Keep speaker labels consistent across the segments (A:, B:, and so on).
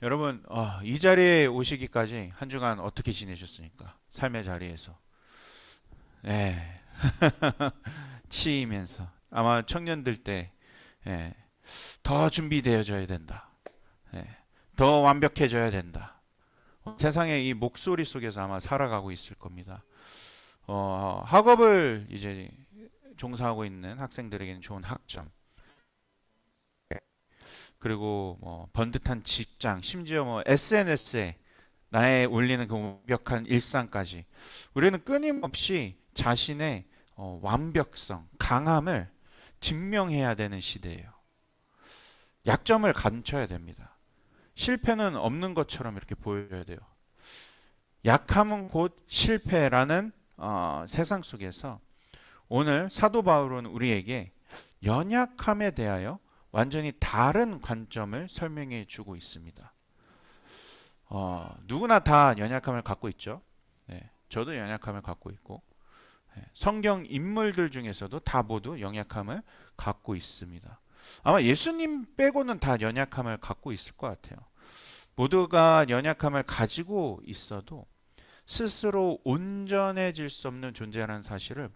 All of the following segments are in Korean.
A: 여러분, 이 자리에 오시기까지 한 주간 어떻게 지내셨습니까? 삶의 자리에서. 예, 치이면서. 아마 청년들 때, 예, 더 준비되어져야 된다. 예, 더 완벽해져야 된다. 세상의 이 목소리 속에서 아마 살아가고 있을 겁니다. 학업을 이제 종사하고 있는 학생들에게는 좋은 학점, 그리고 뭐 번듯한 직장, 심지어 뭐 SNS에 나의 올리는 그 완벽한 일상까지 우리는 끊임없이 자신의 완벽성, 강함을 증명해야 되는 시대예요. 약점을 감춰야 됩니다. 실패는 없는 것처럼 이렇게 보여줘야 돼요. 약함은 곧 실패라는 세상 속에서 오늘 사도 바울은 우리에게 연약함에 대하여 완전히 다른 관점을 설명해 주고 있습니다. 누구나 다 연약함을 갖고 있죠. 네, 저도 연약함을 갖고 있고, 성경 인물들 중에서도 다 모두 연약함을 갖고 있습니다. 아마 예수님 빼고는 다 연약함을 갖고 있을 것 같아요. 모두가 연약함을 가지고 있어도 스스로 온전해질 수 없는 존재라는 사실을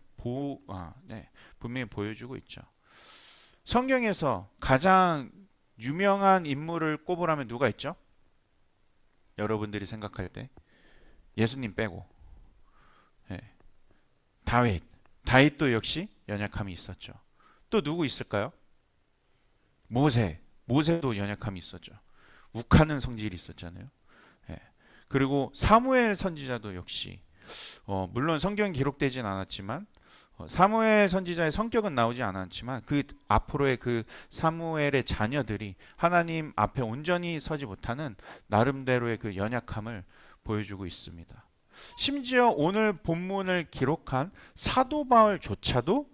A: 분명히 보여주고 있죠. 성경에서 가장 유명한 인물을 꼽으라면 누가 있죠? 여러분들이 생각할 때 예수님 빼고, 예, 다윗. 다윗도 역시 연약함이 있었죠. 또 누구 있을까요? 모세도 연약함이 있었죠. 욱하는 성질이 있었잖아요. 예. 그리고 사무엘 선지자도 역시 물론 성경에 기록되진 않았지만 사무엘 선지자의 성격은 나오지 않았지만 그 앞으로의 그 사무엘의 자녀들이 하나님 앞에 온전히 서지 못하는 나름대로의 그 연약함을 보여주고 있습니다. 심지어 오늘 본문을 기록한 사도 바울조차도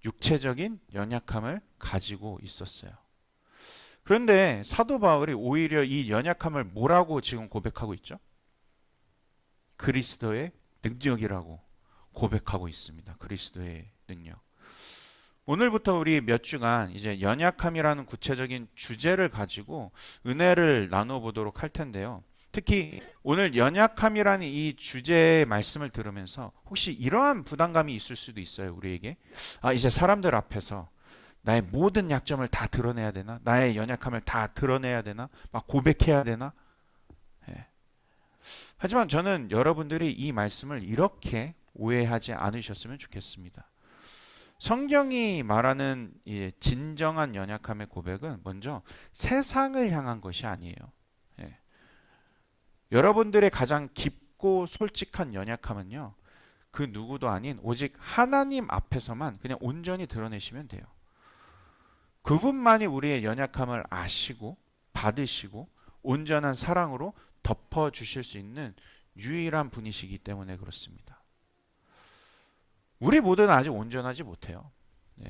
A: 육체적인 연약함을 가지고 있었어요. 그런데 사도 바울이 오히려 이 연약함을 뭐라고 지금 고백하고 있죠? 그리스도의 능력이라고 고백하고 있습니다. 그리스도의 능력. 오늘부터 우리 몇 주간 이제 연약함이라는 구체적인 주제를 가지고 은혜를 나눠보도록 할 텐데요. 특히 오늘 연약함이라는 이 주제의 말씀을 들으면서 혹시 이러한 부담감이 있을 수도 있어요. 우리에게. 이제 사람들 앞에서 나의 모든 약점을 다 드러내야 되나? 나의 연약함을 다 드러내야 되나? 막 고백해야 되나? 예. 하지만 저는 여러분들이 이 말씀을 이렇게 오해하지 않으셨으면 좋겠습니다. 성경이 말하는 진정한 연약함의 고백은 먼저 세상을 향한 것이 아니에요. 예. 여러분들의 가장 깊고 솔직한 연약함은요, 그 누구도 아닌 오직 하나님 앞에서만 그냥 온전히 드러내시면 돼요. 그분만이 우리의 연약함을 아시고 받으시고 온전한 사랑으로 덮어주실 수 있는 유일한 분이시기 때문에 그렇습니다. 우리 모두는 아직 온전하지 못해요. 네.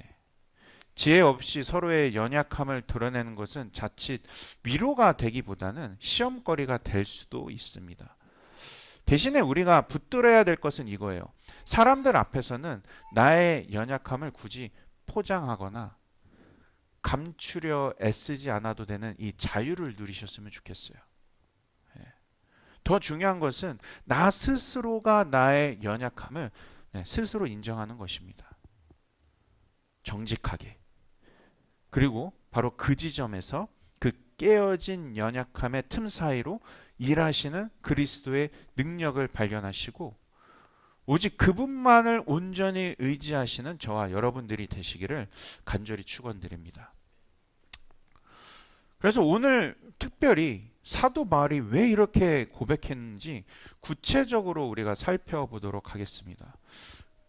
A: 지혜 없이 서로의 연약함을 드러내는 것은 자칫 위로가 되기보다는 시험거리가 될 수도 있습니다. 대신에 우리가 붙들어야 될 것은 이거예요. 사람들 앞에서는 나의 연약함을 굳이 포장하거나 감추려 애쓰지 않아도 되는 이 자유를 누리셨으면 좋겠어요. 더 중요한 것은 나 스스로가 나의 연약함을 스스로 인정하는 것입니다. 정직하게. 그리고 바로 그 지점에서 그 깨어진 연약함의 틈 사이로 일하시는 그리스도의 능력을 발견하시고 오직 그분만을 온전히 의지하시는 저와 여러분들이 되시기를 간절히 축원드립니다. 그래서 오늘 특별히 사도 바울이 왜 이렇게 고백했는지 구체적으로 우리가 살펴보도록 하겠습니다.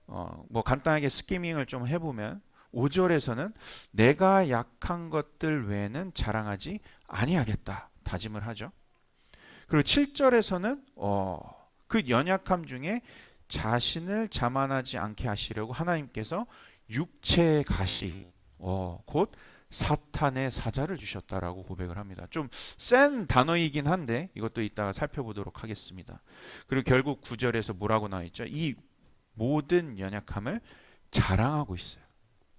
A: 뭐 간단하게 스키밍을 좀 해보면 5절에서는 내가 약한 것들 외에는 자랑하지 아니하겠다 다짐을 하죠. 그리고 7절에서는 그 연약함 중에 자신을 자만하지 않게 하시려고 하나님께서 육체의 가시 곧 사탄의 사자를 주셨다라고 고백을 합니다. 좀 센 단어이긴 한데 이것도 이따가 살펴보도록 하겠습니다. 그리고 결국 9절에서 뭐라고 나와 있죠? 이 모든 연약함을 자랑하고 있어요.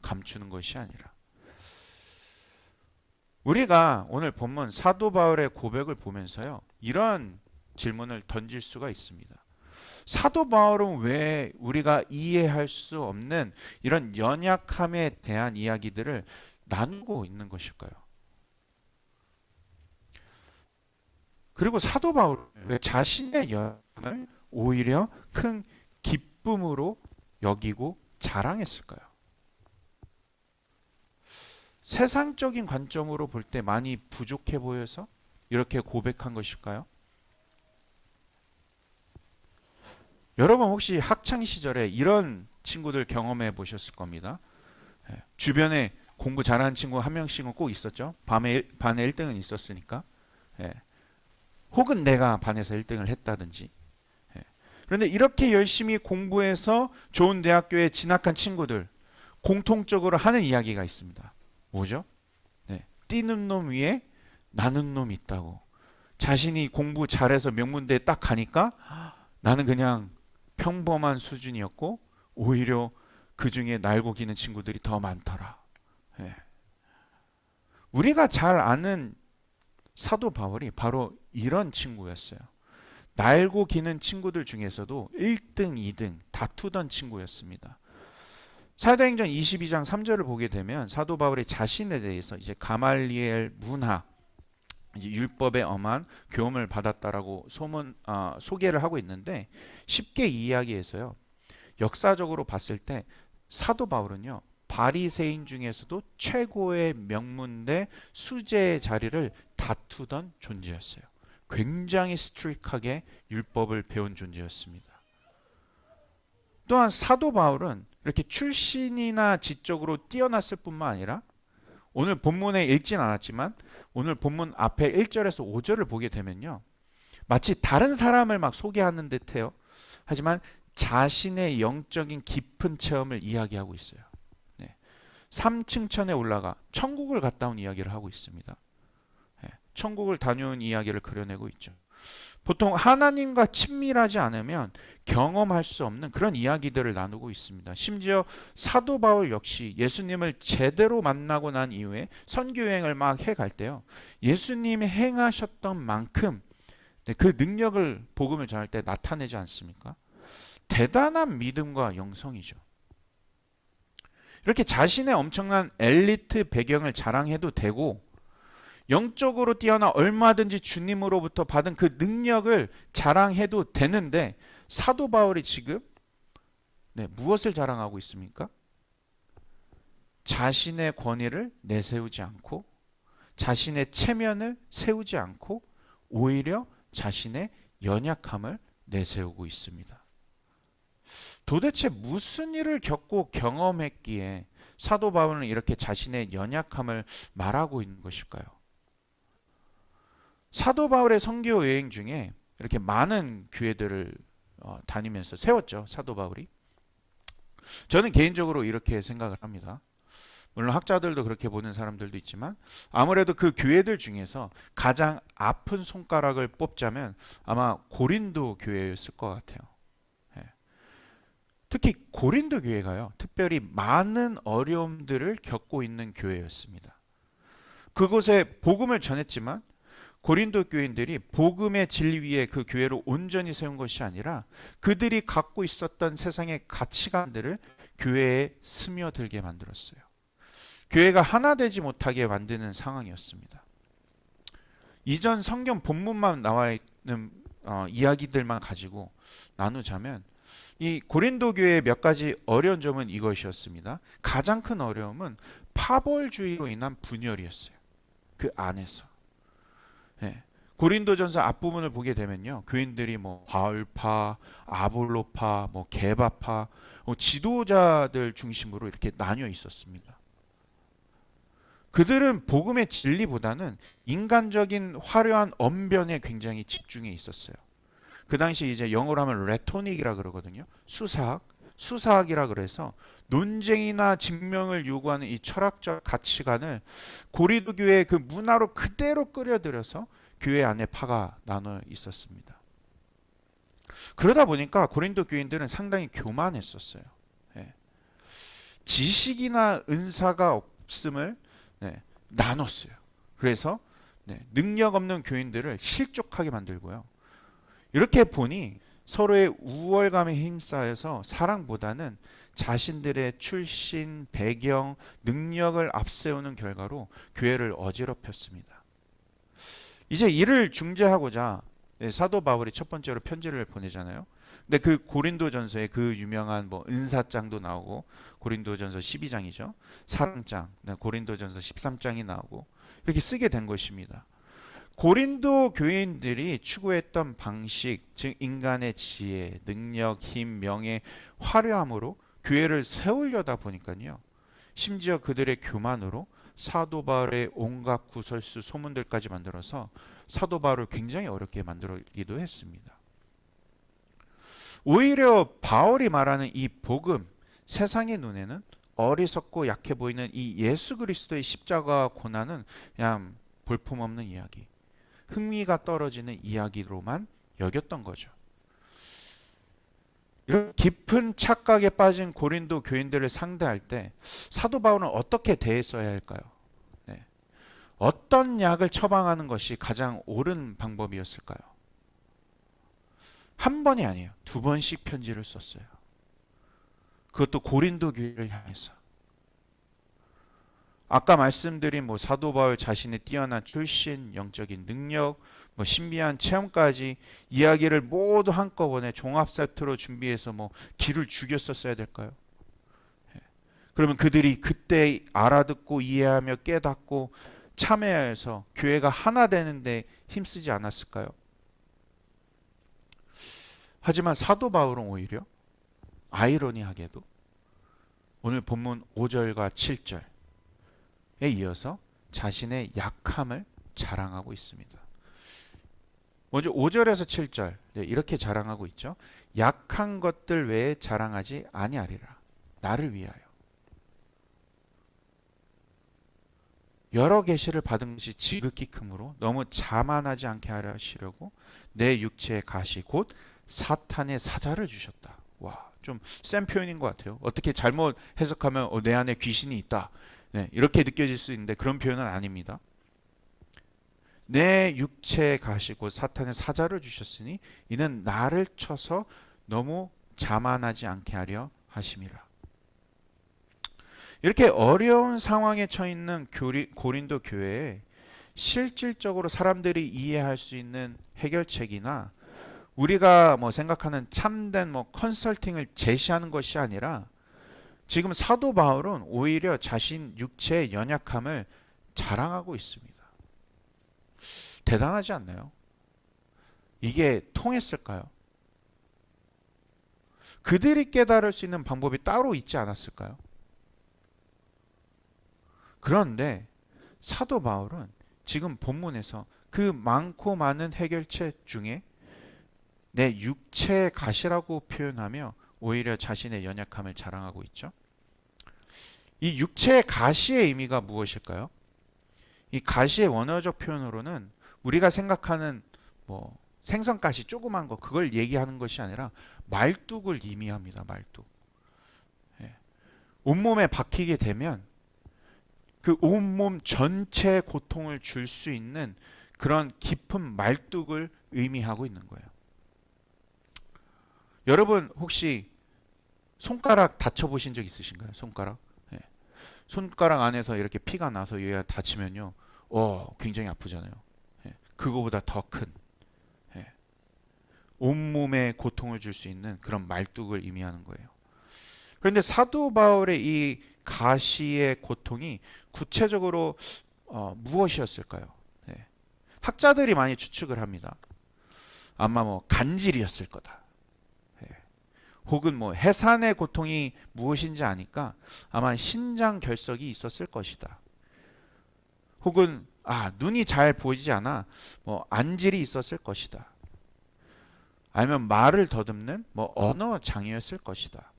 A: 감추는 것이 아니라. 우리가 오늘 본문 사도 바울의 고백을 보면서요, 이런 질문을 던질 수가 있습니다. 사도 바울은 왜 우리가 이해할 수 없는 이런 연약함에 대한 이야기들을 나누고 있는 것일까요? 그리고 사도 바울은 왜 자신의 연약함을 오히려 큰 기쁨으로 여기고 자랑했을까요? 세상적인 관점으로 볼 때 많이 부족해 보여서 이렇게 고백한 것일까요? 여러분 혹시 학창 시절에 이런 친구들 경험해 보셨을 겁니다. 주변에 공부 잘하는 친구 한 명씩은 꼭 있었죠. 반에 1등은 있었으니까. 혹은 내가 반에서 1등을 했다든지. 그런데 이렇게 열심히 공부해서 좋은 대학교에 진학한 친구들, 공통적으로 하는 이야기가 있습니다. 뭐죠? 뛰는 놈 위에 나는 놈이 있다고. 자신이 공부 잘해서 명문대에 딱 가니까 나는 그냥 평범한 수준이었고 오히려 그 중에 날고 기는 친구들이 더 많더라. 우리가 잘 아는 사도 바울이 바로 이런 친구였어요. 날고 기는 친구들 중에서도 1등, 2등 다투던 친구였습니다. 사도행전 22장 3절을 보게 되면 사도 바울이 자신에 대해서 이제 가말리엘 문화, 이제 율법에 엄한 교훈을 받았다라고 소개를 하고 있는데, 쉽게 이야기해서요, 역사적으로 봤을 때 사도 바울은요, 바리새인 중에서도 최고의 명문대 수재의 자리를 다투던 존재였어요. 굉장히 스트릭하게 율법을 배운 존재였습니다. 또한 사도 바울은 이렇게 출신이나 지적으로 뛰어났을 뿐만 아니라, 오늘 본문에 읽진 않았지만 오늘 본문 앞에 1절에서 5절을 보게 되면요, 마치 다른 사람을 막 소개하는 듯해요. 하지만 자신의 영적인 깊은 체험을 이야기하고 있어요. 3층천에 올라가 천국을 갔다 온 이야기를 하고 있습니다. 천국을 다녀온 이야기를 그려내고 있죠. 보통 하나님과 친밀하지 않으면 경험할 수 없는 그런 이야기들을 나누고 있습니다. 심지어 사도 바울 역시 예수님을 제대로 만나고 난 이후에 선교여행을 막 해갈 때요, 예수님이 행하셨던 만큼 그 능력을 복음을 전할 때 나타내지 않습니까? 대단한 믿음과 영성이죠. 이렇게 자신의 엄청난 엘리트 배경을 자랑해도 되고, 영적으로 뛰어나 얼마든지 주님으로부터 받은 그 능력을 자랑해도 되는데, 사도 바울이 지금 무엇을 자랑하고 있습니까? 자신의 권위를 내세우지 않고, 자신의 체면을 세우지 않고, 오히려 자신의 연약함을 내세우고 있습니다. 도대체 무슨 일을 겪고 경험했기에 사도 바울은 이렇게 자신의 연약함을 말하고 있는 것일까요? 사도 바울의 선교 여행 중에 이렇게 많은 교회들을 다니면서 세웠죠, 사도 바울이. 저는 개인적으로 이렇게 생각을 합니다. 물론 학자들도 그렇게 보는 사람들도 있지만, 아무래도 그 교회들 중에서 가장 아픈 손가락을 뽑자면 아마 고린도 교회였을 것 같아요. 특히 고린도 교회가요, 특별히 많은 어려움들을 겪고 있는 교회였습니다. 그곳에 복음을 전했지만 고린도 교인들이 복음의 진리 위에 그 교회를 온전히 세운 것이 아니라 그들이 갖고 있었던 세상의 가치관들을 교회에 스며들게 만들었어요. 교회가 하나 되지 못하게 만드는 상황이었습니다. 이전 성경 본문만 나와 있는 이야기들만 가지고 나누자면, 이 고린도 교회의 몇 가지 어려운 점은 이것이었습니다. 가장 큰 어려움은 파벌주의로 인한 분열이었어요. 그 안에서. 고린도전서 앞부분을 보게 되면요, 교인들이 바울파, 아볼로파, 게바파, 지도자들 중심으로 이렇게 나뉘어 있었습니다. 그들은 복음의 진리보다는 인간적인 화려한 언변에 굉장히 집중해 있었어요. 그 당시 이제 영어로 하면 레토닉이라 그러거든요. 수사학이라 그래서 논쟁이나 증명을 요구하는 이 철학적 가치관을 고린도 교회의 그 문화로 그대로 끌어들여서 교회 안에 파가 나눠 있었습니다. 그러다 보니까 고린도 교인들은 상당히 교만했었어요. 지식이나 은사가 없음을 나눴어요. 그래서 능력 없는 교인들을 실족하게 만들고요. 이렇게 보니 서로의 우월감에 힘싸여서 사랑보다는 자신들의 출신, 배경, 능력을 앞세우는 결과로 교회를 어지럽혔습니다. 이제 이를 중재하고자 사도 바울이 첫 번째로 편지를 보내잖아요. 근데 그 고린도전서에 그 유명한 뭐 은사장도 나오고, 고린도전서 12장이죠. 사랑장, 고린도전서 13장이 나오고 이렇게 쓰게 된 것입니다. 고린도 교인들이 추구했던 방식, 즉 인간의 지혜, 능력, 힘, 명예, 화려함으로 교회를 세우려다 보니까요. 심지어 그들의 교만으로 사도 바울의 온갖 구설수 소문들까지 만들어서 사도 바울을 굉장히 어렵게 만들기도 했습니다. 오히려 바울이 말하는 이 복음, 세상의 눈에는 어리석고 약해 보이는 이 예수 그리스도의 십자가 고난은 그냥 볼품없는 이야기, 흥미가 떨어지는 이야기로만 여겼던 거죠. 이런 깊은 착각에 빠진 고린도 교인들을 상대할 때 사도 바울은 어떻게 대했어야 할까요? 어떤 약을 처방하는 것이 가장 옳은 방법이었을까요? 한 번이 아니에요. 두 번씩 편지를 썼어요. 그것도 고린도 교회를 향해서. 아까 말씀드린 뭐 사도 바울 자신의 뛰어난 출신, 영적인 능력, 뭐 신비한 체험까지 이야기를 모두 한꺼번에 종합 세트로 준비해서 뭐 기를 죽였었어야 될까요? 그러면 그들이 그때 알아듣고 이해하며 깨닫고 참여해서 교회가 하나 되는데 힘쓰지 않았을까요? 하지만 사도 바울은 오히려 아이러니하게도 오늘 본문 5절과 7절에 이어서 자신의 약함을 자랑하고 있습니다. 먼저 5절에서 7절 이렇게 자랑하고 있죠. 약한 것들 외에 자랑하지 아니하리라. 나를 위하여. 여러 계시를 받은 것이 지극히 크므로 너무 자만하지 않게 하시려고 내 육체의 가시 곧 사탄의 사자를 주셨다. 와, 좀 센 표현인 것 같아요. 어떻게 잘못 해석하면 내 안에 귀신이 있다. 이렇게 느껴질 수 있는데 그런 표현은 아닙니다. 내 육체의 가시 곧 사탄의 사자를 주셨으니 이는 나를 쳐서 너무 자만하지 않게 하려 하심이라. 이렇게 어려운 상황에 처해 있는 고린도 교회에 실질적으로 사람들이 이해할 수 있는 해결책이나 우리가 뭐 생각하는 참된 뭐 컨설팅을 제시하는 것이 아니라 지금 사도 바울은 오히려 자신 육체의 연약함을 자랑하고 있습니다. 대단하지 않나요? 이게 통했을까요? 그들이 깨달을 수 있는 방법이 따로 있지 않았을까요? 그런데 사도 바울은 지금 본문에서 그 많고 많은 해결책 중에 내 육체의 가시라고 표현하며 오히려 자신의 연약함을 자랑하고 있죠. 이 육체의 가시의 의미가 무엇일까요? 이 가시의 원어적 표현으로는 우리가 생각하는 뭐 생선가시 조그만 거 그걸 얘기하는 것이 아니라 말뚝을 의미합니다. 말뚝. 온몸에 박히게 되면 그 온몸 전체에 고통을 줄 수 있는 그런 깊은 말뚝을 의미하고 있는 거예요. 여러분 혹시 손가락 다쳐보신 적 있으신가요? 손가락? 손가락 안에서 이렇게 피가 나서 얘가 다치면요, 굉장히 아프잖아요. 그거보다 더 큰 온몸에 고통을 줄 수 있는 그런 말뚝을 의미하는 거예요. 그런데 사도 바울의 이 가시의 고통이 구체적으로 무엇이었을까요? 학자들이 많이 추측을 합니다. 아마 뭐 간질이었을 거다. 혹은 뭐 해산의 고통이 무엇인지 아니까 아마 신장 결석이 있었을 것이다. 혹은 눈이 잘 보이지 않아 뭐 안질이 있었을 것이다. 아니면 말을 더듬는 뭐 언어 장애였을 것이다.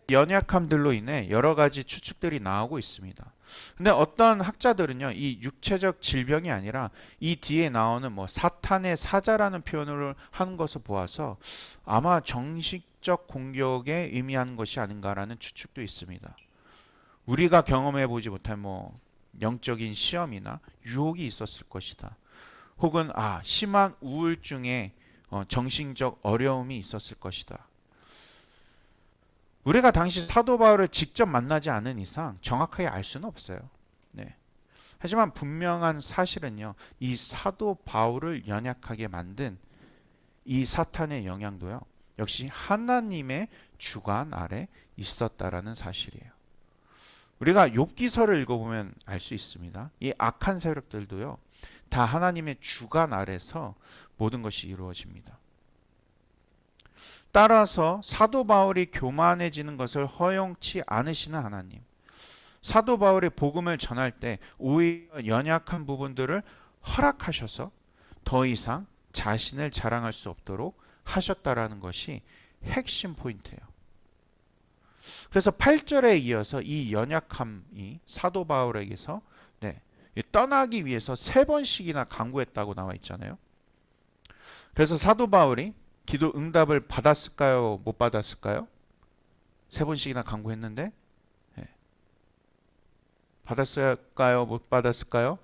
A: 연약함들로 인해 여러 가지 추측들이 나오고 있습니다. 근데 어떤 학자들은요, 이 육체적 질병이 아니라 이 뒤에 나오는 뭐 사탄의 사자라는 표현을 하는 것을 보아서 아마 정식적 공격에 의미하는 것이 아닌가라는 추측도 있습니다. 우리가 경험해 보지 못한 영적인 시험이나 유혹이 있었을 것이다. 혹은 심한 우울증에 정신적 어려움이 있었을 것이다. 우리가 당시 사도 바울을 직접 만나지 않은 이상 정확하게 알 수는 없어요. 네. 하지만 분명한 사실은요, 이 사도 바울을 연약하게 만든 이 사탄의 영향도요, 역시 하나님의 주관 아래 있었다라는 사실이에요. 우리가 욥기서를 읽어보면 알 수 있습니다. 이 악한 세력들도요, 다 하나님의 주관 아래서 모든 것이 이루어집니다. 따라서 사도 바울이 교만해지는 것을 허용치 않으시는 하나님, 사도 바울의 복음을 전할 때 오히려 연약한 부분들을 허락하셔서 더 이상 자신을 자랑할 수 없도록 하셨다라는 것이 핵심 포인트예요. 그래서 8절에 이어서 이 연약함이 사도 바울에게서 떠나기 위해서 3번씩이나 간구했다고 나와 있잖아요. 그래서 사도 바울이 기도 응답을 받았을까요? 못 받았을까요? 3번씩이나 간구했는데 받았을까요? 못 받았을까요?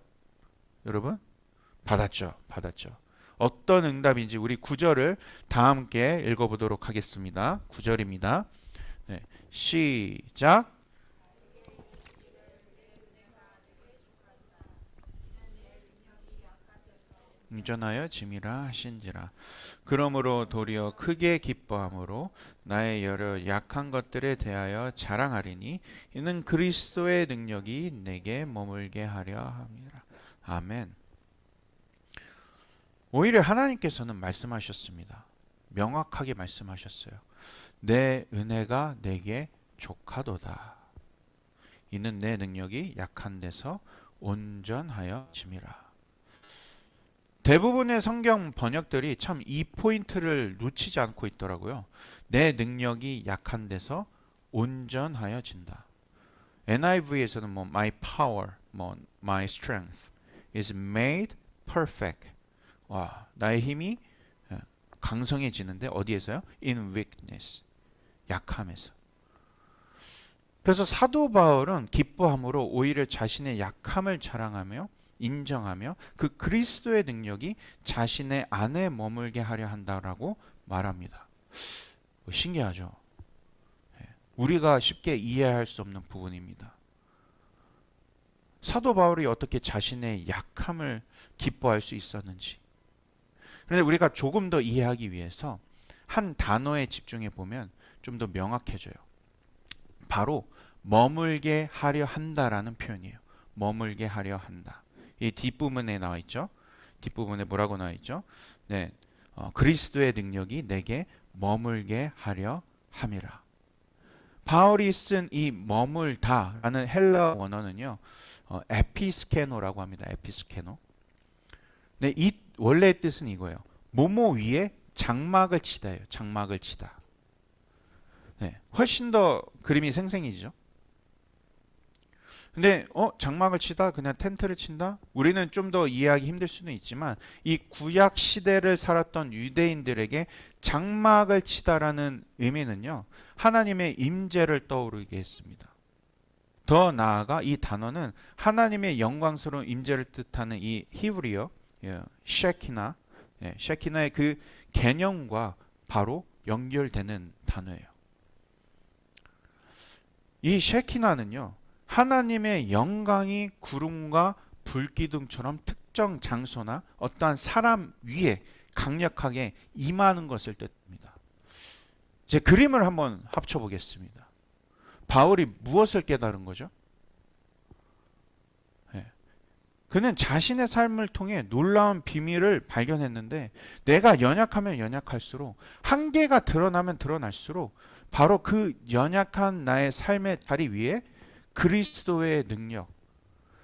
A: 여러분? 받았죠. 어떤 응답인지 우리 9절을 다 함께 읽어보도록 하겠습니다. 9절입니다. 시작. 응전하여 짐이라 하신지라. 그러므로 도리어 크게 기뻐함으로 나의 여러 약한 것들에 대하여 자랑하리니 이는 그리스도의 능력이 내게 머물게 하려 함이라. 아멘. 오히려 하나님께서는 말씀하셨습니다. 명확하게 말씀하셨어요. 내 은혜가 내게 족하도다. 이는 내 능력이 약한 데서 온전하여 짐이라. 대부분의 성경 번역들이 참 이 포인트를 놓치지 않고 있더라고요. 내 능력이 약한 데서 온전하여진다. NIV에서는 my power, my strength is made perfect. 나의 힘이 강성해지는데 어디에서요? In weakness. 약함에서. 그래서 사도 바울은 기뻐함으로 오히려 자신의 약함을 자랑하며 인정하며 그 그리스도의 능력이 자신의 안에 머물게 하려 한다라고 말합니다. 신기하죠? 우리가 쉽게 이해할 수 없는 부분입니다. 사도 바울이 어떻게 자신의 약함을 기뻐할 수 있었는지. 그런데 우리가 조금 더 이해하기 위해서 한 단어에 집중해 보면 좀 더 명확해져요. 바로 머물게 하려 한다라는 표현이에요. 머물게 하려 한다. 이 뒷부분에 나와 있죠. 뒷부분에 뭐라고 나와 있죠? 그리스도의 능력이 내게 머물게 하려 함이라. 바울이 쓴 이 머물다라는 헬라 원어는요, 에피스케노라고 합니다. 에피스케노. 이 원래의 뜻은 이거예요. 모모 위에 장막을 치다예요. 장막을 치다. 훨씬 더 그림이 생생해지죠. 근데 장막을 치다, 그냥 텐트를 친다? 우리는 좀 더 이해하기 힘들 수는 있지만 이 구약 시대를 살았던 유대인들에게 장막을 치다라는 의미는요, 하나님의 임재를 떠오르게 했습니다. 더 나아가 이 단어는 하나님의 영광스러운 임재를 뜻하는 이 히브리어 셰키나, 셰키나의 그 개념과 바로 연결되는 단어예요. 이 셰키나는요, 하나님의 영광이 구름과 불기둥처럼 특정 장소나 어떠한 사람 위에 강력하게 임하는 것을 뜻합니다. 이제 그림을 한번 합쳐보겠습니다. 바울이 무엇을 깨달은 거죠? 그는 자신의 삶을 통해 놀라운 비밀을 발견했는데 내가 연약하면 연약할수록 한계가 드러나면 드러날수록 바로 그 연약한 나의 삶의 다리 위에 그리스도의 능력,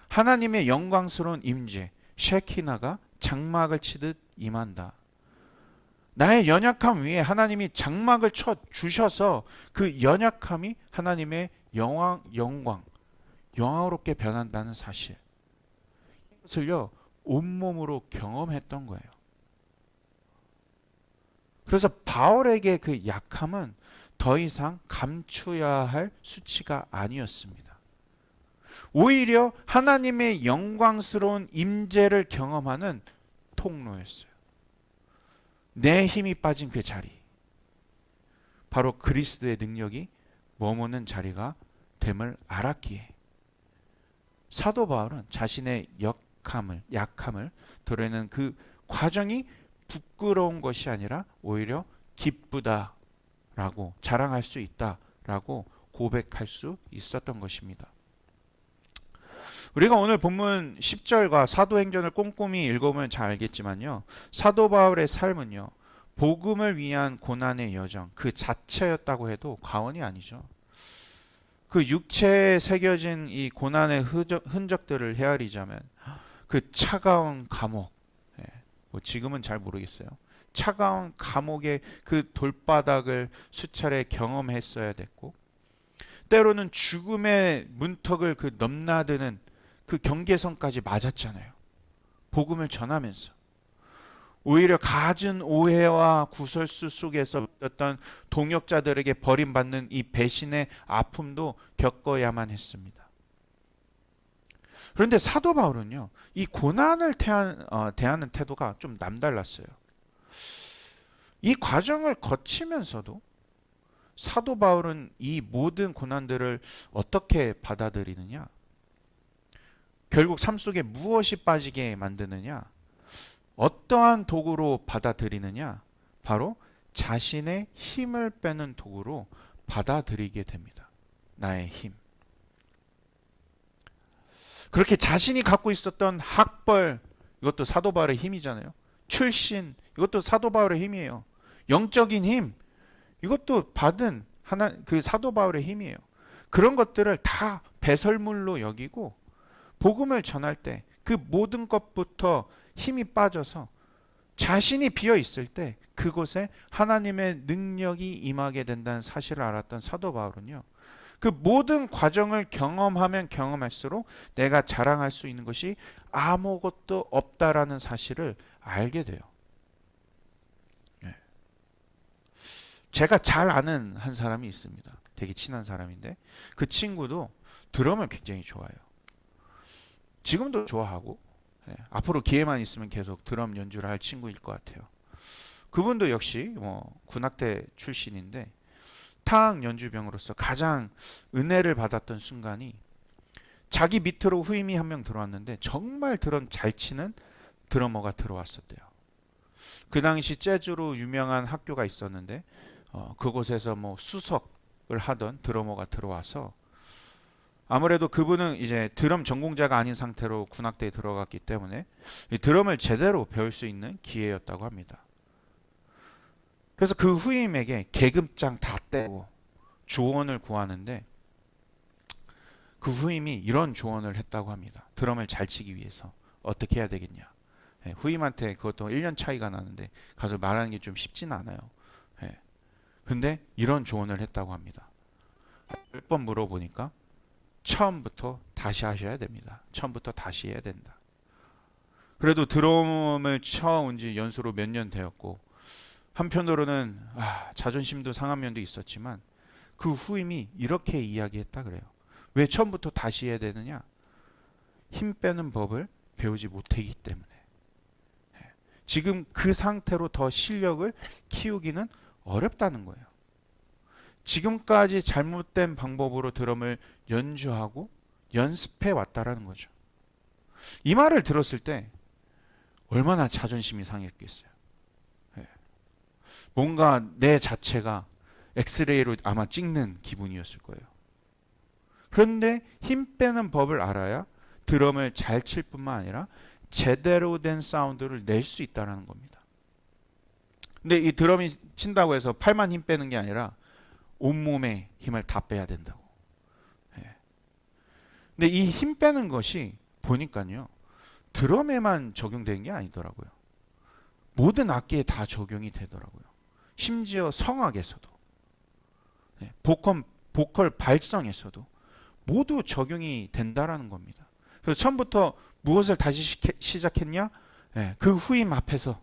A: 하나님의 영광스러운 임재, 셰키나가 장막을 치듯 임한다. 나의 연약함 위에 하나님이 장막을 쳐 주셔서 그 연약함이 하나님의 영광스럽게 변한다는 사실. 이것을요, 온몸으로 경험했던 거예요. 그래서 바울에게 그 약함은 더 이상 감추어야 할 수치가 아니었습니다. 오히려 하나님의 영광스러운 임재를 경험하는 통로였어요. 내 힘이 빠진 그 자리, 바로 그리스도의 능력이 머무는 자리가 됨을 알았기에 사도 바울은 자신의 약함을 드러내는 그 과정이 부끄러운 것이 아니라 오히려 기쁘다라고 자랑할 수 있다라고 고백할 수 있었던 것입니다. 우리가 오늘 본문 10절과 사도행전을 꼼꼼히 읽어보면 잘 알겠지만요, 사도 바울의 삶은요, 복음을 위한 고난의 여정 그 자체였다고 해도 과언이 아니죠. 그 육체에 새겨진 이 고난의 흔적들을 헤아리자면 그 차가운 감옥, 뭐 지금은 잘 모르겠어요. 차가운 감옥의 그 돌바닥을 수차례 경험했어야 됐고, 때로는 죽음의 문턱을 그 넘나드는 그 경계선까지 맞았잖아요. 복음을 전하면서. 오히려 갖은 오해와 구설수 속에서 어떤 동역자들에게 버림받는 이 배신의 아픔도 겪어야만 했습니다. 그런데 사도 바울은요, 이 고난을 대하는 태도가 좀 남달랐어요. 이 과정을 거치면서도 사도 바울은 이 모든 고난들을 어떻게 받아들이느냐? 결국 삶 속에 무엇이 빠지게 만드느냐? 어떠한 도구로 받아들이느냐? 바로 자신의 힘을 빼는 도구로 받아들이게 됩니다. 나의 힘. 그렇게 자신이 갖고 있었던 학벌, 이것도 사도 바울의 힘이잖아요. 출신, 이것도 사도 바울의 힘이에요. 영적인 힘, 이것도 받은 그 사도 바울의 힘이에요. 그런 것들을 다 배설물로 여기고 복음을 전할 때 그 모든 것부터 힘이 빠져서 자신이 비어 있을 때 그곳에 하나님의 능력이 임하게 된다는 사실을 알았던 사도 바울은요, 그 모든 과정을 경험하면 경험할수록 내가 자랑할 수 있는 것이 아무것도 없다라는 사실을 알게 돼요. 제가 잘 아는 한 사람이 있습니다. 되게 친한 사람인데 그 친구도 드럼을 굉장히 좋아해요. 지금도 좋아하고 앞으로 기회만 있으면 계속 드럼 연주를 할 친구일 것 같아요. 그분도 역시 군악대 출신인데 타악 연주병으로서 가장 은혜를 받았던 순간이 자기 밑으로 후임이 한 명 들어왔는데 정말 드럼 잘 치는 드러머가 들어왔었대요. 그 당시 재즈로 유명한 학교가 있었는데 그곳에서 수석을 하던 드러머가 들어와서 아무래도 그분은 이제 드럼 전공자가 아닌 상태로 군악대에 들어갔기 때문에 이 드럼을 제대로 배울 수 있는 기회였다고 합니다. 그래서 그 후임에게 계급장 다 떼고 조언을 구하는데 그 후임이 이런 조언을 했다고 합니다. 드럼을 잘 치기 위해서 어떻게 해야 되겠냐. 후임한테 그것도 1년 차이가 나는데 가서 말하는 게 좀 쉽지는 않아요. 근데 이런 조언을 했다고 합니다. 몇 번 물어보니까 처음부터 다시 하셔야 됩니다. 처음부터 다시 해야 된다. 그래도 드럼을 쳐온 지 연수로 몇 년 되었고 한편으로는 자존심도 상한 면도 있었지만 그 후임이 이렇게 이야기했다 그래요. 왜 처음부터 다시 해야 되느냐? 힘 빼는 법을 배우지 못하기 때문에. 지금 그 상태로 더 실력을 키우기는 어렵다는 거예요. 지금까지 잘못된 방법으로 드럼을 연주하고 연습해 왔다라는 거죠. 이 말을 들었을 때 얼마나 자존심이 상했겠어요. 뭔가 내 자체가 엑스레이로 아마 찍는 기분이었을 거예요. 그런데 힘 빼는 법을 알아야 드럼을 잘 칠 뿐만 아니라 제대로 된 사운드를 낼 수 있다는 겁니다. 근데 이 드럼이 친다고 해서 팔만 힘 빼는 게 아니라 온몸에 힘을 다 빼야 된다고. 근데 이 힘 빼는 것이 보니까요, 드럼에만 적용되는 게 아니더라고요. 모든 악기에 다 적용이 되더라고요. 심지어 성악에서도, 보컬 발성에서도 모두 적용이 된다라는 겁니다. 그래서 처음부터 무엇을 다시 시작했냐? 그 후임 앞에서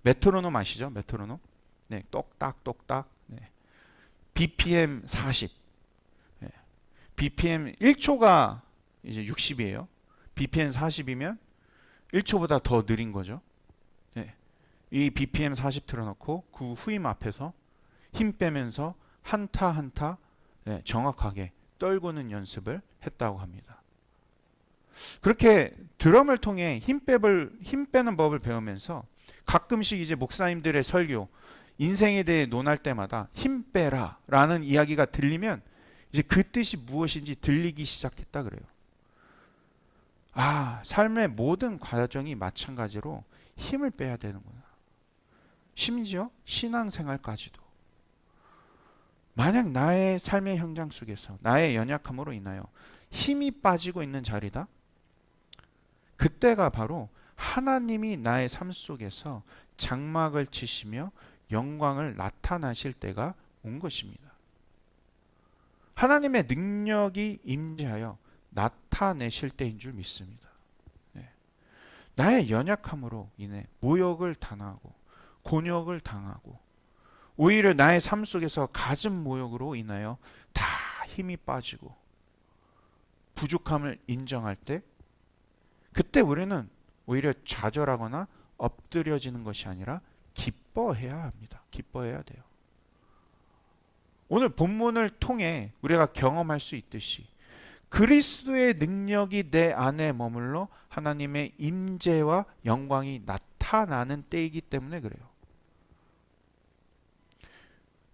A: 메트로놈 아시죠? 메트로놈. 똑딱 똑딱. BPM 40. BPM 1초가 이제 60이에요. BPM 40이면 1초보다 더 느린 거죠. 네. 이 BPM 40 틀어놓고 그 후임 앞에서 힘 빼면서 한타 한타 네, 정확하게 떨구는 연습을 했다고 합니다. 그렇게 드럼을 통해 힘 빼는 법을 배우면서 가끔씩 이제 목사님들의 설교, 인생에 대해 논할 때마다 힘 빼라 라는 이야기가 들리면 이제 그 뜻이 무엇인지 들리기 시작했다 그래요. 아, 삶의 모든 과정이 마찬가지로 힘을 빼야 되는구나. 심지어 신앙생활까지도. 만약 나의 삶의 현장 속에서 나의 연약함으로 인하여 힘이 빠지고 있는 자리다. 그때가 바로 하나님이 나의 삶 속에서 장막을 치시며 영광을 나타나실 때가 온 것입니다. 하나님의 능력이 임재하여 나타내실 때인 줄 믿습니다. 네. 나의 연약함으로 인해 모욕을 당하고 곤욕을 당하고 오히려 나의 삶 속에서 갖은 모욕으로 인하여 다 힘이 빠지고 부족함을 인정할 때 그때 우리는 오히려 좌절하거나 엎드려지는 것이 아니라 기뻐해야 합니다. 기뻐해야 돼요. 오늘 본문을 통해 우리가 경험할 수 있듯이 그리스도의 능력이 내 안에 머물러 하나님의 임재와 영광이 나타나는 때이기 때문에 그래요.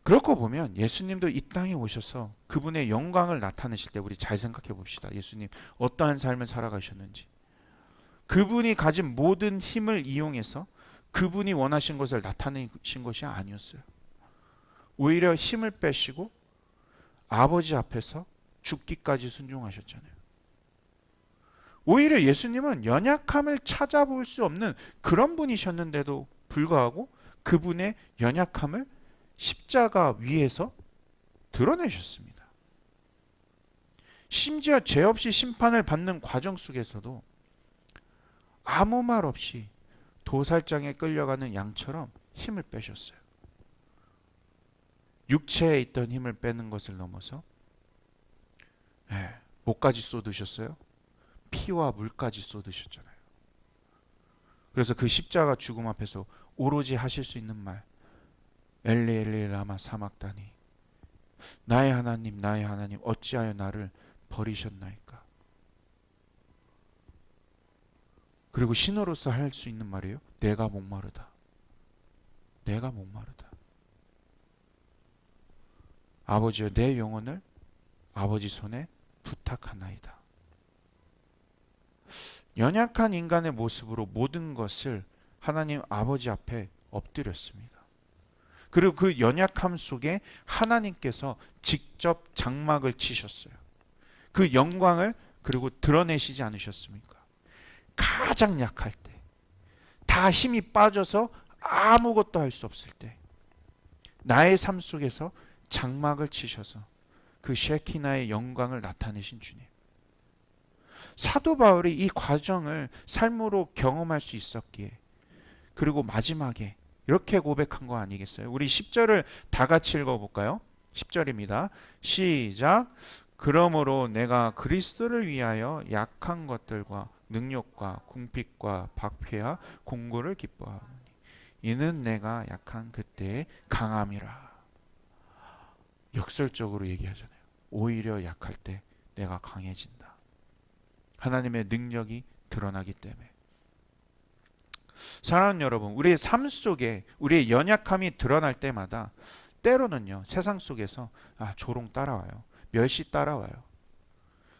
A: 그렇고 보면 예수님도 이 땅에 오셔서 그분의 영광을 나타내실 때 우리 잘 생각해 봅시다. 예수님 어떠한 삶을 살아가셨는지. 그분이 가진 모든 힘을 이용해서 그분이 원하신 것을 나타내신 것이 아니었어요. 오히려 힘을 빼시고 아버지 앞에서 죽기까지 순종하셨잖아요. 오히려 예수님은 연약함을 찾아볼 수 없는 그런 분이셨는데도 불구하고 그분의 연약함을 십자가 위에서 드러내셨습니다. 심지어 죄 없이 심판을 받는 과정 속에서도 아무 말 없이 도살장에 끌려가는 양처럼 힘을 빼셨어요. 육체에 있던 힘을 빼는 것을 넘어서 목까지 쏟으셨어요. 피와 물까지 쏟으셨잖아요. 그래서 그 십자가 죽음 앞에서 오로지 하실 수 있는 말 엘리 엘리 라마 사막다니 나의 하나님 어찌하여 나를 버리셨나이까. 그리고 신으로서 할 수 있는 말이에요. 내가 목마르다. 내가 목마르다. 아버지여 내 영혼을 아버지 손에 부탁하나이다. 연약한 인간의 모습으로 모든 것을 하나님 아버지 앞에 엎드렸습니다. 그리고 그 연약함 속에 하나님께서 직접 장막을 치셨어요. 그 영광을 그리고 드러내시지 않으셨습니까? 가장 약할 때, 다 힘이 빠져서 아무것도 할 수 없을 때, 나의 삶 속에서 장막을 치셔서 그 쉐키나의 영광을 나타내신 주님. 사도 바울이 이 과정을 삶으로 경험할 수 있었기에 그리고 마지막에 이렇게 고백한 거 아니겠어요? 우리 10절을 다 같이 읽어볼까요? 10절입니다. 시작. 그러므로 내가 그리스도를 위하여 약한 것들과 능력과 궁핍과 박해와 공고를 기뻐하노니 이는 내가 약한 그때의 강함이라. 역설적으로 얘기하잖아요. 오히려 약할 때 내가 강해진다. 하나님의 능력이 드러나기 때문에. 사랑하는 여러분, 우리의 삶 속에 우리의 연약함이 드러날 때마다 때로는요 세상 속에서 조롱 따라와요. 멸시 따라와요.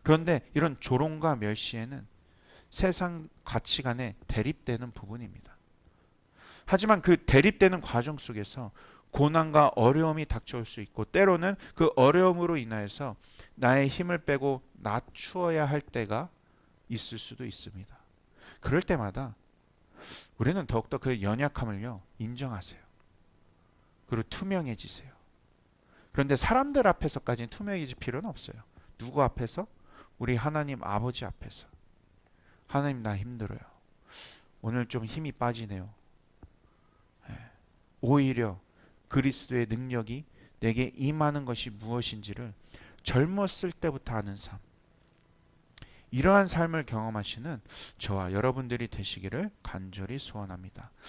A: 그런데 이런 조롱과 멸시에는 세상 가치관에 대립되는 부분입니다. 하지만 그 대립되는 과정 속에서 고난과 어려움이 닥쳐올 수 있고 때로는 그 어려움으로 인하여서 나의 힘을 빼고 낮추어야 할 때가 있을 수도 있습니다. 그럴 때마다 우리는 더욱더 그 연약함을요 인정하세요. 그리고 투명해지세요. 그런데 사람들 앞에서까지는 투명해질 필요는 없어요. 누구 앞에서? 우리 하나님 아버지 앞에서. 하나님 나 힘들어요. 오늘 좀 힘이 빠지네요. 오히려 그리스도의 능력이 내게 임하는 것이 무엇인지를 젊었을 때부터 아는 삶. 이러한 삶을 경험하시는 저와 여러분들이 되시기를 간절히 소원합니다.